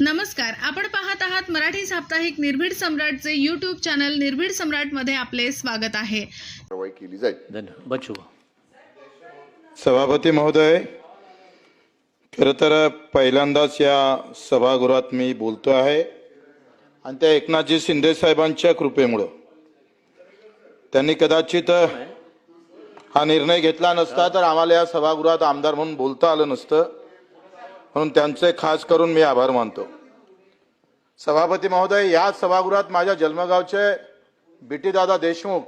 नमस्कार, आपण पाहत आहात मराठी साप्ताहिक निर्भीड सम्राटचे यूट्यूब चॅनल निर्भीड सम्राट मध्ये आपले स्वागत आहे. कारवाई केली जाईल. धन्यवाद. बच्चू सभापती महोदय, खरं तर पहिल्यांदाच या सभागृहात मी बोलतो आहे आणि त्या एकनाथजी शिंदे साहेबांच्या कृपेमुळे त्यांनी कदाचित हा निर्णय घेतला नसता तर आम्हाला या सभागृहात आमदार म्हणून बोलता आलं नसतं, म्हणून त्यांचे खास करून मी आभार मानतो. सभापती महोदय, या सभागृहात माझ्या जन्मगावचे बीटी दादा देशमुख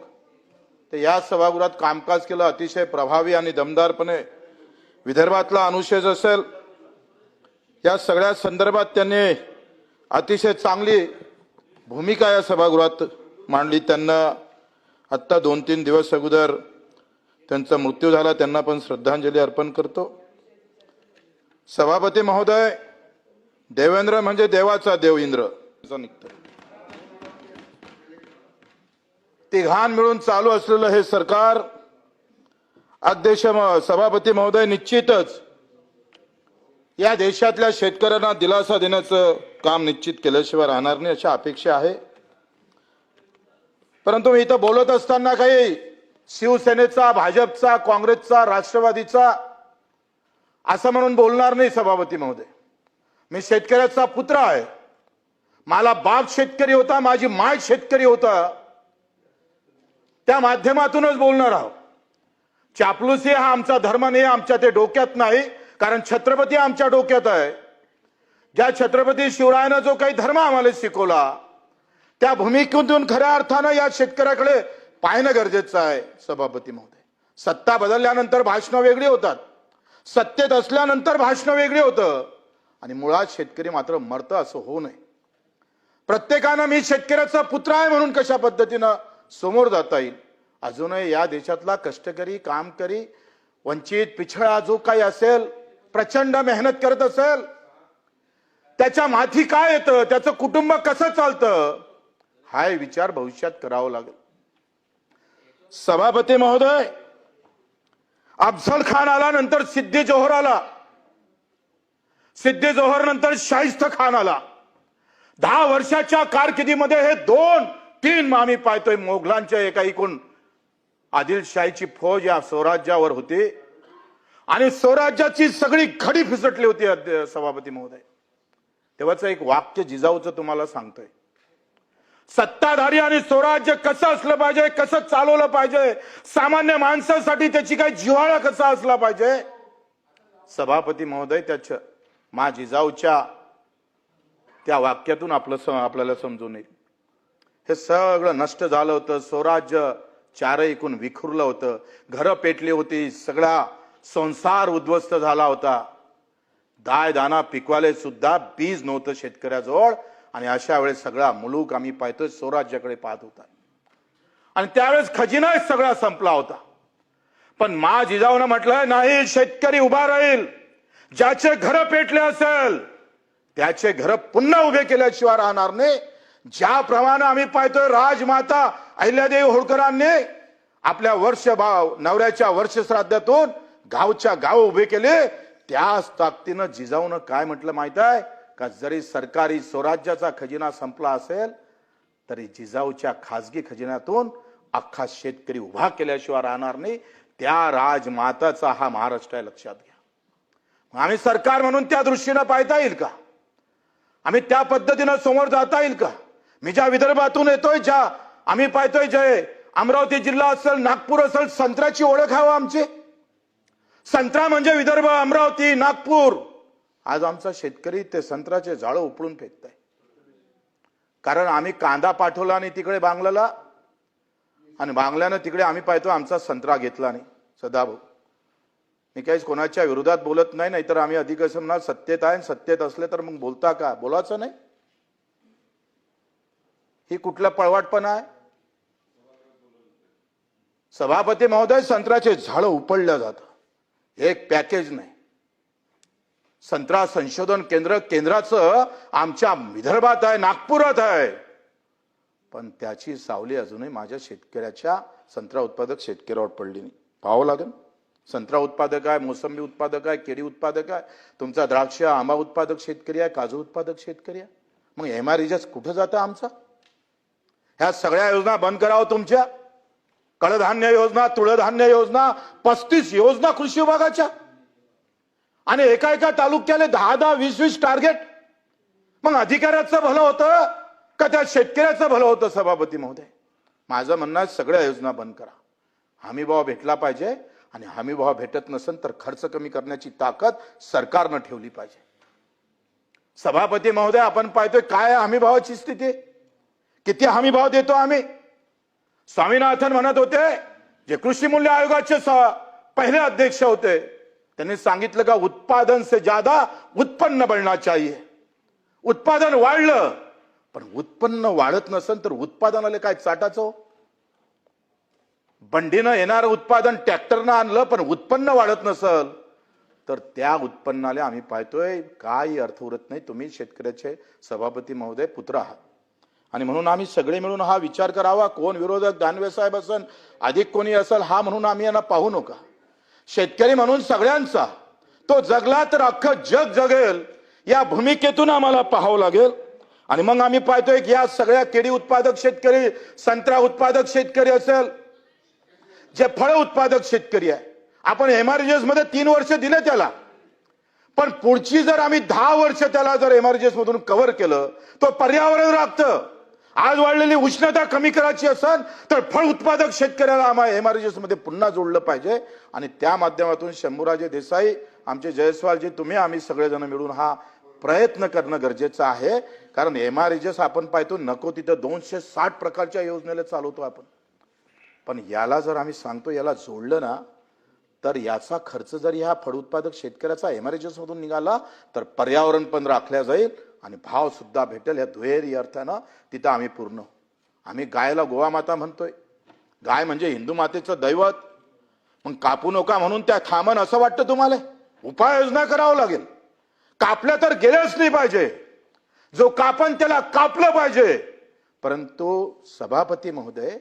ते या सभागृहात कामकाज केलं अतिशय प्रभावी आणि दमदारपणे. विदर्भातला अनुशेष असेल या सगळ्या संदर्भात त्यांनी अतिशय चांगली भूमिका या सभागृहात मांडली. त्यांना आत्ता 2-3 दिवस अगोदर त्यांचा मृत्यू झाला, त्यांना पण श्रद्धांजली अर्पण करतो. सभापती महोदय, देवेंद्र म्हणजे देवाचा देव इंद्र निघतो. तिघान मिळून चालू असलेलं हे सरकार अध्यक्ष सभापती महोदय निश्चितच या देशातल्या शेतकऱ्यांना दिलासा देण्याचं काम निश्चित केल्याशिवाय राहणार नाही अशी अपेक्षा आहे. परंतु मी इथं बोलत असताना काही शिवसेनेचा, भाजपचा, काँग्रेसचा, राष्ट्रवादीचा असं म्हणून बोलणार नाही. सभापती महोदय, मी शेतकऱ्याचा पुत्र आहे. मला बाप शेतकरी होता, माझी माय शेतकरी होता, त्या माध्यमातूनच बोलणार आहोत. चापलुसी हा आमचा धर्म नाही, आमच्या ते डोक्यात नाही, कारण छत्रपती आमच्या डोक्यात आहे. ज्या छत्रपती शिवरायानं जो काही धर्म आम्हाला शिकवला त्या भूमिकेतून खऱ्या अर्थानं या शेतकऱ्याकडे पाहणं गरजेचं आहे. सभापती महोदय, सत्ता बदलल्यानंतर भाषणं वेगळी होतात, सत्तेत असल्यानंतर भाषणं वेगळी होतं आणि मुळात शेतकरी मात्र मरतं असं होऊ नये. प्रत्येकानं मी शेतकऱ्याचा पुत्र आहे म्हणून कशा पद्धतीनं समोर जाता येईल. अजूनही या देशातला कष्टकरी, कामकरी, वंचित, पिछळा जो काही असेल, प्रचंड मेहनत करत असेल, त्याच्या माथी काय येतं, त्याचं कुटुंब कसं चालतं, हा विचार भविष्यात करावा लागेल. सभापती महोदय, अफजल खान आला, नंतर सिद्दी जोहर आला, सिद्दी जोहर नंतर शाहिस्त खान आला. 10 वर्षाच्या कारकिर्दीमध्ये हे 2-3 आम्ही पाहतोय मोगलांच्या एका एकूण आदिलशाहीची फौज या स्वराज्यावर होती आणि स्वराज्याची सगळी घडी फिसटली होती. सभापती महोदय, तेव्हाच एक वाक्य जिजाऊचं तुम्हाला सांगतोय. सत्ताधारी आणि स्वराज्य कसं असलं पाहिजे, कसं चालवलं पाहिजे, सामान्य माणसासाठी त्याची काही जिव्हाळा कसा असला पाहिजे. सभापती महोदय, त्याच्या मा जिजाऊच्या त्या वाक्यातून आपल्याला समजून येईल. हे सगळं नष्ट झालं होतं, स्वराज्य चारैकून विखुरलं होतं, घरं पेटली होती, सगळा संसार उद्ध्वस्त झाला होता. दाना पिकवाले सुद्धा बीज नव्हतं शेतकऱ्याजवळ आणि अशा वेळेस सगळा मुलूक आम्ही पाहतोय स्वराज्याकडे पाहत होता आणि त्यावेळेस खजिना सगळा संपला होता. पण मा जिजाऊनं म्हटलं नाही, शेतकरी उभा राहील. ज्याचे घर पेटले असेल त्याचे घर पुन्हा उभे केल्याशिवाय राहणार नाही. ज्याप्रमाणे आम्ही पाहतोय राजमाता अहिल्यादेवी होळकरांनी आपल्या नवऱ्याच्या वर्षश्राद्धातून गावच्या गाव उभे केले, त्याच ताकदीनं जिजाऊनं काय म्हटलं माहित आहे का, जरी सरकारी स्वराज्याचा खजिना संपला असेल तरी जिजाऊच्या खासगी खजिन्यातून अख्खा शेतकरी उभा केल्याशिवाय राहणार नाही. त्या राजमाताचा हा महाराष्ट्र आहे, लक्षात घ्या. आम्ही सरकार म्हणून त्या दृष्टीनं पाहता येईल का, आम्ही त्या पद्धतीनं समोर जाता येईल का. मी ज्या विदर्भातून येतोय, ज्या आम्ही पाहतोय, जे अमरावती जिल्हा असेल, नागपूर असेल, संत्र्याची ओळख आहे आमची. संत्रा म्हणजे विदर्भ, अमरावती, नागपूर. आज आमचा शेतकरी ते संत्र्याचे झाडं उपळून फेकताय, कारण आम्ही कांदा पाठवला आणि तिकडे बांगलाला, आणि बांगल्यानं तिकडे आम्ही पाहतो आमचा संत्रा घेतला नाही. सदाभाऊ, मी काहीच कोणाच्या विरोधात बोलत नाही, नाहीतर आम्ही अधिक असं म्हणा सत्तेत आहे, सत्तेत असले तर मग बोलता का, बोलायचं नाही. ही कुठला पळवाटपणा आहे. सभापती महोदय, संत्र्याचे झाडं उपळल्या जातात, एक पॅकेज नाही. संत्रा संशोधन केंद्राचं आमच्या विदर्भात आहे, नागपुरात आहे, पण त्याची सावली अजूनही माझ्या शेतकऱ्याच्या, संत्रा उत्पादक शेतकऱ्यावर पडली नाही. पाहावं लागेल. संत्रा उत्पादक आहे, मोसंबी उत्पादक आहे, केळी उत्पादक आहे, तुमचा द्राक्ष आंबा उत्पादक शेतकरी आहे, काजू उत्पादक शेतकरी आहे. मग एमआरईएस कुठं जातं आमचा? ह्या सगळ्या योजना बंद करावं तुमच्या. कडधान्य योजना, तुळधान्य योजना, 35 योजना कृषी विभागाच्या, आणि एका तालुक्याला 10-10, 20-20 टार्गेट. मग अधिकाऱ्याचं भलं होतं का त्या शेतकऱ्याचं भलं होतं? सभापती महोदय, माझं म्हणणं आहे सगळ्या योजना बंद करा. हमी भाव भेटला पाहिजे, आणि हमी भाव भेटत नसेल तर खर्च कमी करण्याची ताकद सरकारनं ठेवली पाहिजे. सभापती महोदय, आपण पाहतोय काय हमी भावाची स्थिती, किती हमी भाव देतो आम्ही. स्वामीनाथन म्हणत होते, जे कृषी मूल्य आयोगाचे पहिले अध्यक्ष होते, त्यांनी सांगितलं का उत्पादन से ज्यादा उत्पन्न बढ़ना चाहिए. उत्पादन वाढलं, पण उत्पन्न वाढत नसेल तर उत्पादनाला काय चाटाचं हो? बंडीनं येणारं उत्पादन ट्रॅक्टरनं आणलं, पण उत्पन्न वाढत नसल तर त्या उत्पन्नाला आम्ही पाहतोय काही अर्थ उरत नाही. तुम्ही शेतकऱ्याचे सभापती महोदय पुत्र आहात, आणि म्हणून आम्ही सगळे मिळून हा विचार करावा. कोण विरोधक, दानवे साहेब असन, अधिक कोणी असेल, हा म्हणून आम्ही यांना पाहू नका. शेतकरी म्हणून सगळ्यांचा, तो जगला तर अख्खं जग जगेल या भूमिकेतून आम्हाला पाहावं लागेल. आणि मग आम्ही पाहतोय की या सगळ्या केळी उत्पादक शेतकरी, संत्रा उत्पादक शेतकरी असेल, जे फळ उत्पादक शेतकरी आहे, आपण एमआरजीएस मध्ये 3 वर्ष दिले त्याला, पण पुढची जर आम्ही 10 वर्ष त्याला जर एमआरजीएस मधून कव्हर केलं तर पर्यावरण राखतं. आज वाढलेली उष्णता कमी करायची असेल तर फळ उत्पादक शेतकऱ्याला आम्हाला एमआरजीएस मध्ये पुन्हा जोडलं पाहिजे. आणि त्या माध्यमातून शंभूराजे देसाई, आमचे जयस्वालजी, तुम्ही आम्ही सगळेजण मिळून हा प्रयत्न करणं गरजेचं आहे. कारण एमआरजीएस आपण पाहतो नको तिथं 260 प्रकारच्या योजनेला चालवतो आपण, पण याला जर आम्ही सांगतो याला जोडलं ना, तर याचा खर्च जर ह्या फळ उत्पादक शेतकऱ्याचा एमआरजीएस मधून निघाला तर पर्यावरण पण राखल्या जाईल आणि भाव सुद्धा भेटेल. या दुहेरी अर्थानं तिथं आम्ही पूर्ण. आम्ही गायला गोवा माता म्हणतोय, गाय म्हणजे हिंदू मातेचं दैवत. मग कापू नका म्हणून त्या थांबन असं वाटतं तुम्हाला? उपाययोजना करावं लागेल. कापल्या तर गेलेच नाही पाहिजे, जो कापन त्याला कापलं पाहिजे. परंतु सभापती महोदय,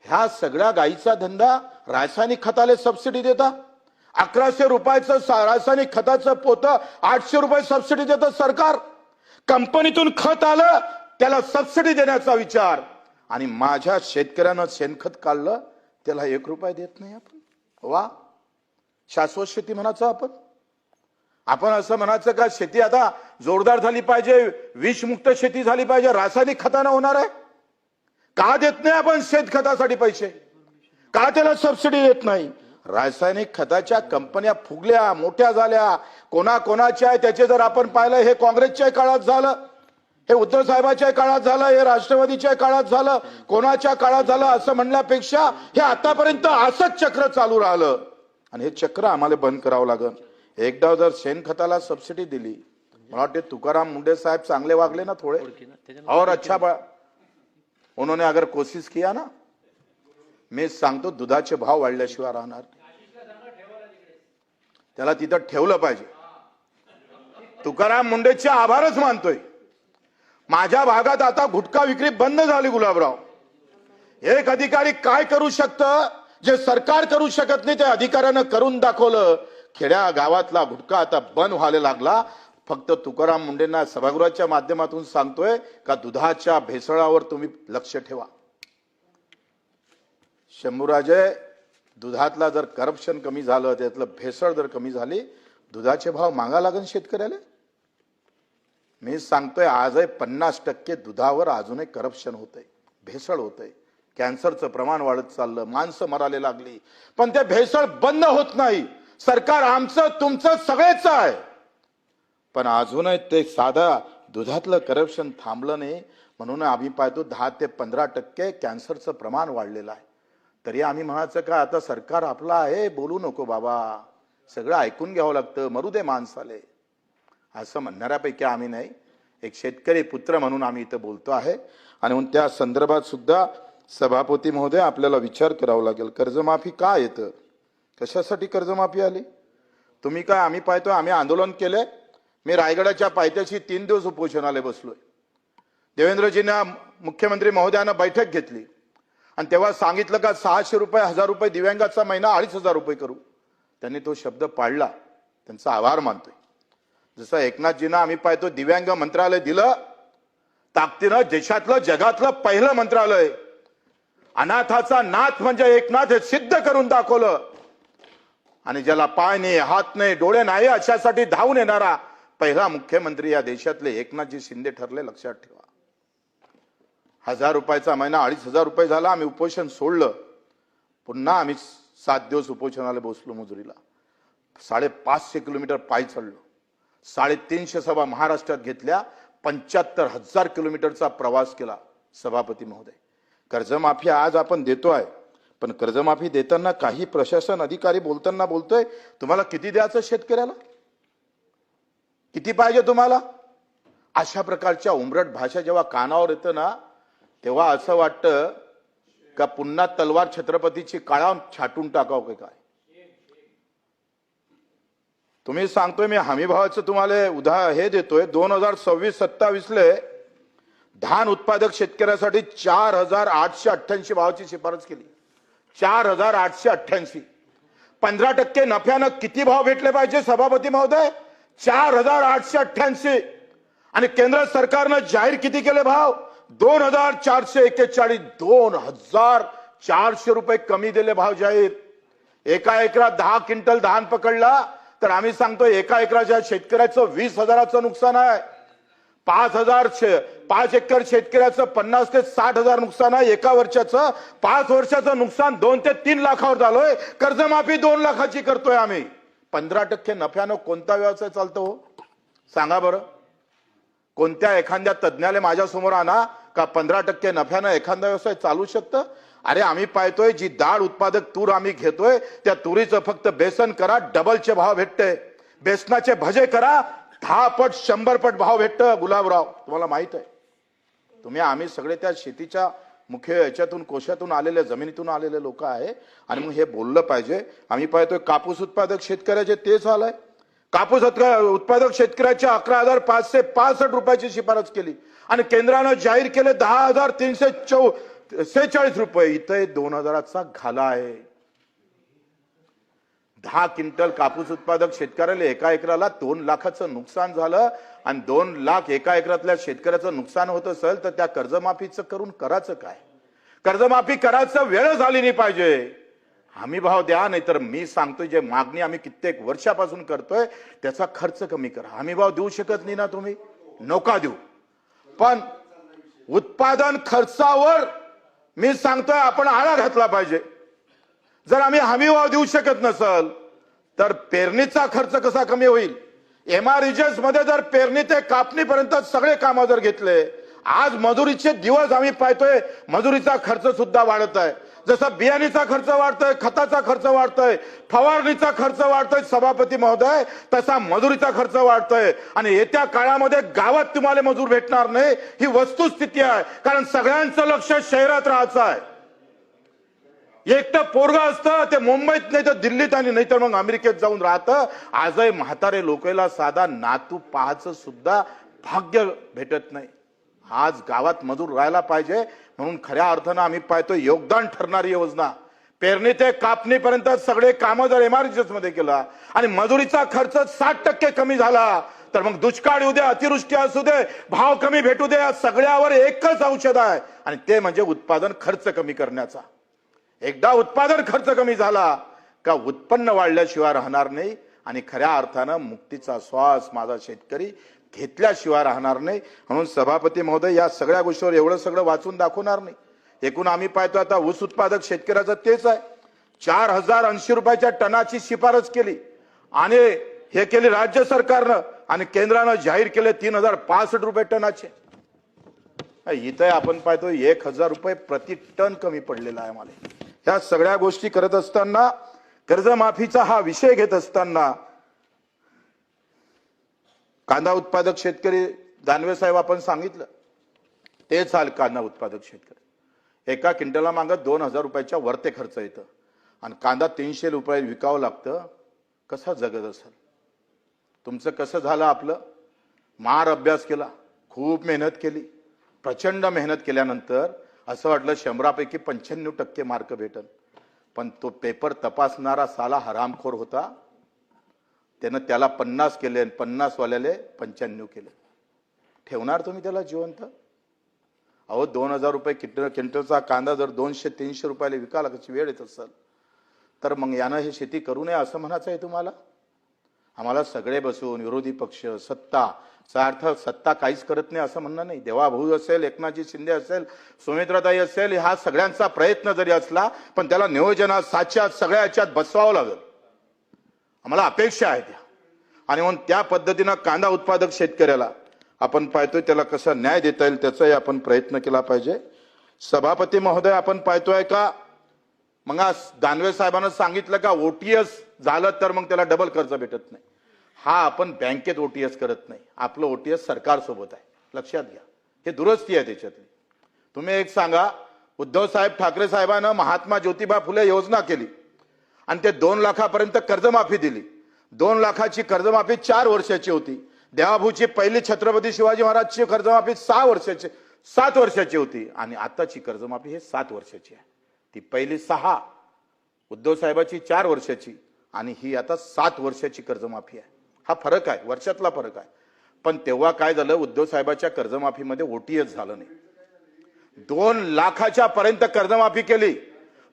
ह्या सगळ्या गायीचा धंदा रासायनिक खताला सबसिडी देता. 1100 रुपयाचं रासायनिक खताचं पोतं 800 रुपये सबसिडी देतं सरकार. कंपनीतून खत आलं त्याला सबसिडी देण्याचा विचार, आणि माझ्या शेतकऱ्यानं शेणखत काढलं त्याला 1 रुपया देत नाही आपण. वा, शाश्वत शेती म्हणायचं आपण. आपण असं म्हणायचं का शेती आता जोरदार झाली पाहिजे, विषमुक्त शेती झाली पाहिजे, रासायनिक खतानं होणार आहे? का देत नाही आपण शेतखतासाठी पैसे? का त्याला सबसिडी देत नाही? रासायनिक खताच्या कंपन्या फुगल्या, मोठ्या झाल्या, कोणाच्या आहे त्याचे जर आपण पाहिलं, हे काँग्रेसच्या काळात झालं, हे उद्धव साहेबांच्या काळात झालं, हे राष्ट्रवादीच्या काळात झालं, कोणाच्या काळात झालं असं म्हणण्यापेक्षा हे आतापर्यंत असंच चक्र चालू राहिलं, आणि हे चक्र आम्हाला बंद करावं लागेल. एकदा जर शेणखताला सबसिडी दिली, मला वाटते तुकाराम मुंडे साहेब चांगले वागले ना थोडे, और अच्छा उन्होंने अगर कोशिश किया ना, मी सांगतो दुधाचे भाव वाढल्याशिवाय राहणार. त्याला तिथं ठेवलं पाहिजे. तुकाराम मुंडेचे आभारच मानतोय. माझ्या भागात आता गुटखा विक्री बंद झाली. गुलाबराव, एक अधिकारी काय करू शकतं जे सरकार करू शकत नाही, ते अधिकाऱ्यानं करून दाखवलं. खेड्या गावातला गुटखा आता बंद व्हायला लागला. फक्त तुकाराम मुंडेंना सभागृहाच्या माध्यमातून सांगतोय का दुधाच्या भेसळावर तुम्ही लक्ष ठेवा. शंभूराजे, दुधातला जर करप्शन कमी झालं, त्यातलं भेसळ जर कमी झाली, दुधाचे भाव मागा लागेल शेतकऱ्याला. मी सांगतोय आजही 50% दुधावर अजूनही करप्शन होतंय, भेसळ होतंय. कॅन्सरचं प्रमाण वाढत चाललं, माणसं मरायला लागली, पण ते भेसळ बंद होत नाही. सरकार आमचं तुमचं सगळेच आहे, पण अजूनही ते साधा दुधातलं करप्शन थांबलं नाही. म्हणून आम्ही पाहतो 10 ते 15% कॅन्सरचं प्रमाण वाढलेलं आहे. तरी आम्ही म्हणायचं का आता सरकार आपलं आहे, बोलू नको बाबा, सगळं ऐकून घ्यावं लागतं, मरू दे माणसाले, असं म्हणणाऱ्यापैकी आम्ही नाही. एक शेतकरी पुत्र म्हणून आम्ही इथं बोलतो आहे. आणि म्हणून त्या संदर्भात सुद्धा सभापती महोदय आपल्याला विचार करावा लागेल. कर्जमाफी का येतं, कशासाठी कर्जमाफी आली? तुम्ही काय, आम्ही पाहतो आम्ही आंदोलन केले. मी रायगडाच्या पायथ्याशी 3 दिवस उपोषणाला बसलोय. देवेंद्रजींना, मुख्यमंत्री महोदयानं बैठक घेतली आणि तेव्हा सांगितलं का 600 रुपये, 1000 रुपये दिव्यांगाचा महिना 2500 रुपये करू. त्यांनी तो शब्द पाळला, त्यांचा आभार मानतोय. जसं एकनाथजींना आम्ही पाहतो दिव्यांग मंत्रालय दिलं, ताकदीनं देशातलं जगातलं पहिलं मंत्रालय, अनाथाचा नाथ म्हणजे एकनाथ हे सिद्ध करून दाखवलं. आणि ज्याला पाय नाही, हात नाही, डोळे नाही अशासाठी धावून येणारा पहिला मुख्यमंत्री या देशातले एकनाथजी शिंदे ठरले, लक्षात ठेवा. 1000 रुपयाचा महिना 2500 रुपये झाला. आम्ही उपोषण सोडलं, पुन्हा आम्ही 7 दिवस उपोषणाला बसलो मजुरीला. 550 किलोमीटर पायी चढलो, 350 सभा महाराष्ट्रात घेतल्या, 75,000 किलोमीटरचा प्रवास केला. सभापती महोदय, कर्जमाफी आज आपण देतोय, पण कर्जमाफी देताना काही प्रशासन अधिकारी बोलतोय तुम्हाला किती द्यायचं शेतकऱ्याला, किती पाहिजे तुम्हाला. अशा प्रकारच्या उमरट भाषा जेव्हा कानावर येतं ना, तेव्हा असं वाटतं का पुन्हा तलवार छत्रपतीची काळा छाटून टाकावं काय. तुम्ही सांगतोय मी हमीभावाचं तुम्हाला हे देतोय. 2026-27 ले धान उत्पादक शेतकऱ्यासाठी 4,888 भावाची शिफारस केली. 4,888. 15% नफ्यानं किती भाव भेटले पाहिजे सभापती महोदय? 4,888. आणि केंद्र सरकारनं जाहीर किती केले भाव? 2,441. 2,400 रुपये कमी दिले भाव जाहीर. एका एकरात 10 क्विंटल धान पकडला तर आम्ही सांगतो एका एकराच्या शेतकऱ्याचं 20,000चं नुकसान आहे. 5 एकर शेतकऱ्याचं 50 ते 60,000 नुकसान आहे एका वर्षाचं. 5 वर्षाचं नुकसान 2 ते 3 लाखावर झालोय. कर्जमाफी 2 लाखाची करतोय आम्ही. 15% नफ्यानं कोणता व्यवसाय चालतो हो? सांगा बरं. कोणत्या एखाद्या तज्ञाला माझ्या समोर आणा का 15% नफ्यानं एखादा व्यवसाय चालू शकतं? अरे आम्ही पाहतोय जी डाळ उत्पादक तूर आम्ही घेतोय त्या तुरीचं फक्त बेसन करा, डबलचे भाव भेटते. बेसनाचे भजे करा, 10 पट 100 पट भाव भेटतं. गुलाबराव, तुम्हाला माहित आहे. आम्ही सगळे त्या शेतीच्या मुख्य याच्यातून कोशातून आलेल्या जमिनीतून आलेले लोक आहे आणि मग हे बोललं पाहिजे. आम्ही पाहतोय कापूस उत्पादक शेतकऱ्याचे तेच हाल आहे. कापूस उत्पादक शेतकऱ्याच्या 11,565 रुपयाची शिफारस केली आणि केंद्रानं जाहीर केले 10,346 रुपये. इथे 2,000चा घाला आहे. 10 क्विंटल कापूस उत्पादक शेतकऱ्याला एका एकराला 2 लाखाचं नुकसान झालं आणि 2 लाख एका एकरातल्या शेतकऱ्याचं नुकसान होत असेल तर त्या कर्जमाफीचं करून करायचं काय? कर्जमाफी करायचं वेळ झाली नाही पाहिजे. हमी भाव द्या, नाहीतर मी सांगतोय जे मागणी आम्ही कित्येक वर्षापासून करतोय त्याचा खर्च कमी करा. हमी भाव देऊ शकत नाही ना तुम्ही, नका देऊ, पण उत्पादन खर्चावर मी सांगतोय आपण आळा घातला पाहिजे. जर आम्ही हमी भाव देऊ शकत नसल तर पेरणीचा खर्च कसा कमी होईल? MREGS मध्ये जर पेरणी ते कापणीपर्यंत सगळे कामं जर घेतले, आज मजुरीचे दिवस आम्ही पाहतोय मजुरीचा खर्च सुद्धा वाढत आहे. जसं बियाणीचा खर्च वाढतोय, खताचा खर्च वाढतोय, फवारणीचा खर्च वाढतोय सभापती महोदय, तसा मजुरीचा खर्च वाढतोय. आणि येत्या काळामध्ये गावात तुम्हाला मजूर भेटणार नाही ही वस्तुस्थिती आहे. कारण सगळ्यांचं लक्ष शहरात राहायचं आहे. एकटं पोरगा असतं ते मुंबईत नाही तर दिल्लीत आणि नाही तर मग अमेरिकेत जाऊन राहतं. आजही म्हातारे लोकांना साधा नातू पाहायचं सुद्धा भाग्य भेटत नाही. आज गावात मजूर राहायला पाहिजे म्हणून खऱ्या अर्थानं आम्ही पाहतो योगदान ठरणारी योजना पेरणी ते कापणीपर्यंत सगळे कामं जर MREGS मध्ये केला आणि मजुरीचा खर्च 60% कमी झाला तर मग दुष्काळ येऊ दे, अतिवृष्टी असू दे, भाव कमी भेटू दे, या सगळ्यावर एकच औषध आहे आणि ते म्हणजे उत्पादन खर्च कमी करण्याचा. एकदा उत्पादन खर्च कमी झाला का उत्पन्न वाढल्याशिवाय राहणार नाही आणि खऱ्या अर्थानं मुक्तीचा श्वास माझा शेतकरी घेतल्याशिवाय राहणार नाही. म्हणून सभापती महोदय या सगळ्या गोष्टीवर एवढं सगळं वाचून दाखवणार नाही. एकूण आम्ही पाहतो आता ऊस उत्पादक शेतकऱ्याचं तेच आहे. 4,080 रुपयाच्या टनाची शिफारस केली आणि हे केली राज्य सरकारनं आणि केंद्रानं जाहीर केले 3,065 रुपये टनाचे. इथे आपण पाहतो 1,000 रुपये प्रति टन कमी पडलेला आहे आम्हाला. ह्या सगळ्या गोष्टी करत असताना कर्जमाफीचा हा विषय घेत असताना कांदा उत्पादक शेतकरी दानवे साहेब आपण सांगितलं तेच हाल. कांदा उत्पादक शेतकरी एका क्विंटलला मागत 2,000 रुपयाच्या वरते खर्च येतं आणि कांदा 300 रुपये विकावं लागतं. कसा जगत असेल? तुमचं कसं झालं? आपलं मार अभ्यास केला, खूप मेहनत केली, प्रचंड मेहनत केल्यानंतर असं वाटलं 100पैकी 95% मार्क भेटल. पण तो पेपर तपासणारा साला हरामखोर होता. त्यानं त्याला 50 केले आणि 50 वाल्याले 95 केले. ठेवणार तुम्ही त्याला जिवंत? अहो 2000 रुपये क्विंटलचा कांदा जर 200-300 रुपयाला विकायला कशी वेळ येत असेल तर मग यानं हे शेती करू नये असं म्हणायचं आहे तुम्हाला? आम्हाला सगळे बसून विरोधी पक्ष सत्ता काहीच करत नाही असं म्हणणं नाही. देवाभाऊ असेल, एकनाथजी शिंदे असेल, सुमित्राताई असेल, हा सगळ्यांचा प्रयत्न जरी असला पण त्याला नियोजनात साच्यात सगळ्या याच्यात बसवावं लागेल. आम्हाला अपेक्षा आहे त्या. आणि म्हणून त्या पद्धतीनं कांदा उत्पादक शेतकऱ्याला आपण पाहतोय त्याला कसा न्याय देता येईल त्याचाही आपण प्रयत्न केला पाहिजे. सभापती महोदय, आपण पाहतोय का मग दानवे साहेबांना सांगितलं का ओटीएस झालं तर मग त्याला डबल कर्ज भेटत नाही. हा आपण बँकेत ओटीएस करत नाही, आपलं ओटीएस सरकार सोबत आहे, लक्षात घ्या. हे दुरुस्ती आहे त्याच्यातली. तुम्ही एक सांगा, उद्धव साहेब ठाकरे साहेबांना महात्मा ज्योतिबा फुले योजना केली आणि ते 2 लाखापर्यंत कर्जमाफी दिली. 2 लाखाची कर्जमाफी 4 वर्षाची होती. देवाभाऊची पहिली छत्रपती शिवाजी महाराजची कर्जमाफी 7 वर्षाची होती आणि आताची कर्जमाफी हे 7 वर्षाची आहे. ती पहिली 6, उद्धव साहेबाची 4 वर्षाची आणि ही आता 7 वर्षाची कर्जमाफी आहे. हा फरक आहे, वर्षातला फरक आहे. पण तेव्हा काय झालं, उद्धव साहेबाच्या कर्जमाफीमध्ये ओटीएस झालं नाही. 2 लाखाच्या पर्यंत कर्जमाफी केली,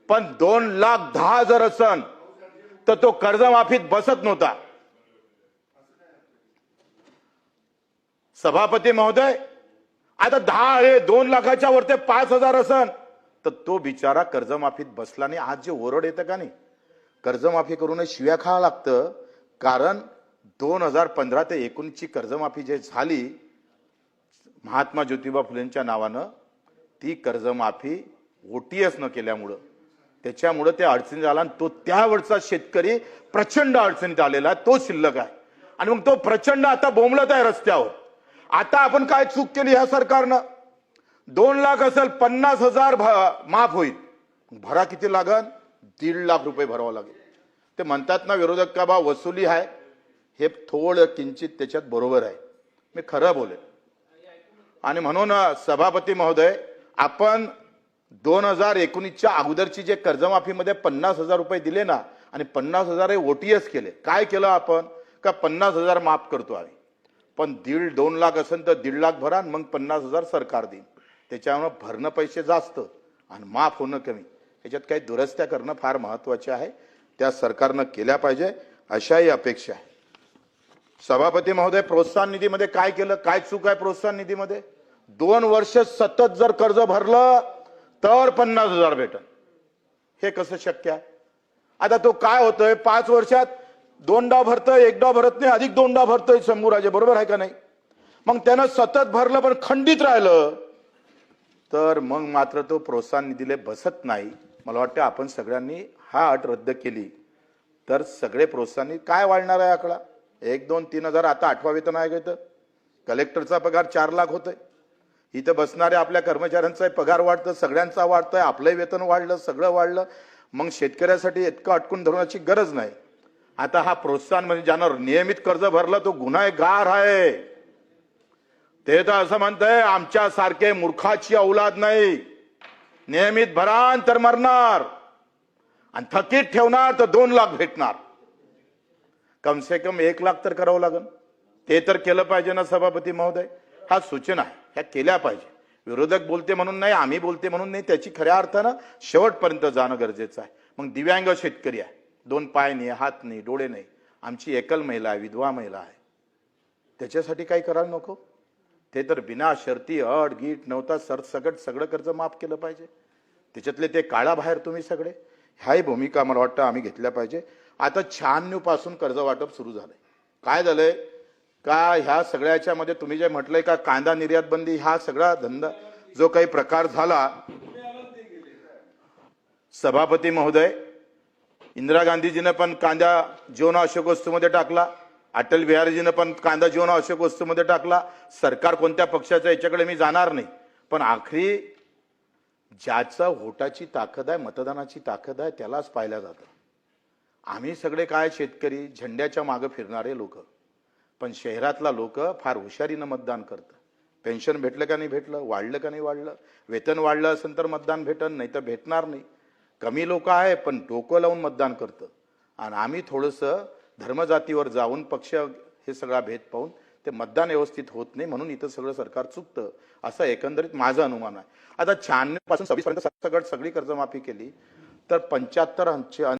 पण 2,10,000 जर असन तर तो कर्जमाफीत बसत नव्हता. सभापती महोदय, आता 2 लाखाच्या वर ते 5,000 असन तर तो बिचारा कर्जमाफीत बसला नाही. आज जे ओरड येतं का नाही, कर्जमाफी करून शिव्या खावं लागतं. कारण 2015 ते 19 ची कर्जमाफी जे झाली महात्मा ज्योतिबा फुलेंच्या नावानं, ती कर्जमाफी ओटीएस न केल्यामुळं त्याच्यामुळे ते अडचणीत आला आणि तो त्यावेळचा शेतकरी प्रचंड अडचणीत आलेला आहे, तो शिल्लक आहे. आणि मग तो प्रचंड आता बोंबलत आहे रस्त्यावर. आता आपण काय चूक केली ह्या सरकारनं? 2 लाख असेल 50,000 माफ होईल. भरा किती लागन? 1.5 लाख रुपये भरावं लागेल. ते म्हणतात ना विरोधक का बा वसुली आहे, हे थोडं किंचित त्याच्यात बरोबर आहे, मी खरं बोलेन. आणि म्हणून सभापती महोदय, आपण 2019च्या अगोदरची जे कर्जमाफीमध्ये 50,000 रुपये दिले ना आणि 50,000 हे ओटीएस केले. काय केलं आपण का 50,000 माफ करतो आम्ही, पण 2 लाख असेल तर 1.5 लाख भरा, मग 50,000 सरकार देईन. त्याच्यामुळे भरणं पैसे जास्त आणि माफ होणं कमी, याच्यात काही दुरुस्त्या करणं फार महत्वाचे आहे. त्या सरकारनं केल्या पाहिजे अशाही अपेक्षा आहे. सभापती महोदय, प्रोत्साहन निधीमध्ये काय केलं, काय चूक आहे प्रोत्साहन निधीमध्ये? 2 वर्ष सतत जर कर्ज भरलं तर 50,000 भेटल. हे कसं शक्य आहे? आता तो काय होतोय, 5 वर्षात 2दा भरतोय, 1दा भरत नाही, अधिक 2दा भरतोय. शंभूराजे बरोबर आहे का नाही? मग त्यानं सतत भरलं पण खंडित राहिलं तर मग मात्र तो प्रोत्साहन निधीला बसत नाही. मला वाटतं आपण सगळ्यांनी हा अट रद्द केली तर सगळे प्रोत्साहन काय वाढणार आहे आकडा? 1, 2, 3 हजार. आता 8वा वेतन आयोग येतं, कलेक्टरचा पगार 4 लाख होतोय. इथं बसणाऱ्या आपल्या कर्मचाऱ्यांचा पगार वाढतं, सगळ्यांचा वाढतोय, आपलंही वेतन वाढलं, सगळं वाढलं. मग शेतकऱ्यासाठी इतकं अटकून धरण्याची गरज नाही. आता हा प्रोत्साहन म्हणजे ज्यानं नियमित कर्ज भरलं तो गुन्हेगार आहे. ते तर असं म्हणतंय आमच्या सारखे मूर्खाची औलाद नाही, नियमित भरान तर मरणार आणि थकीत ठेवणार तर 2 लाख भेटणार. कम से कम 1 लाख तर करावं लागेल. ते तर केलं पाहिजे ना सभापती महोदय. हा सूचना आहे, ह्या केल्या पाहिजे. विरोधक बोलते म्हणून नाही, आम्ही बोलते म्हणून नाही, त्याची खऱ्या अर्थानं शेवटपर्यंत जाणं गरजेचं आहे. मग दिव्यांग शेतकरी आहे, 2 पाय नाही, हात नाही, डोळे नाही, आमची एकल महिला आहे, विधवा महिला आहे, त्याच्यासाठी काही करायला नको? ते तर बिना शर्ती अट गीट नव्हता सरसकट सगळं कर्ज माफ केलं पाहिजे. त्याच्यातले ते काळाबाहेर तुम्ही सगळे, ह्याही भूमिका मला वाटतं आम्ही घेतल्या पाहिजे. आता 96 पासून कर्ज वाटप सुरू झालंय. काय झालंय का ह्या सगळ्याच्या मध्ये तुम्ही जे म्हटलंय का कांदा निर्यात बंदी, हा सगळा धंदा जो काही प्रकार झाला, सभापती महोदय, इंदिरा गांधीजीनं पण कांदा जीवनावश्यक वस्तूमध्ये टाकला, अटल बिहारीजीनं पण कांदा जीवनावश्यक वस्तूमध्ये टाकला. सरकार कोणत्या पक्षाचं याच्याकडे मी जाणार नाही, पण आखरी ज्याचा वोटाची ताकद आहे, मतदानाची ताकद आहे, त्यालाच पाहिलं जातं. आम्ही सगळे काय शेतकरी, झेंड्याच्या मागे फिरणारे लोक, पण शहरातला लोक फार हुशारीनं मतदान करतं. पेन्शन भेटलं का नाही भेटलं, वाढलं का नाही वाढलं, वेतन वाढलं असेल तर मतदान भेटन, नाही तर भेटणार नाही. कमी लोक आहे पण डोकं लावून मतदान करतं. आणि आम्ही थोडंसं धर्मजातीवर जाऊन पक्ष हे सगळा भेद पाहून ते मतदान व्यवस्थित होत नाही, म्हणून इथं सगळं सरकार चुकतं असं एकंदरीत माझं अनुमान आहे. आता 96 पासून 26 पर्यंत सगळी कर्जमाफी केली तर 75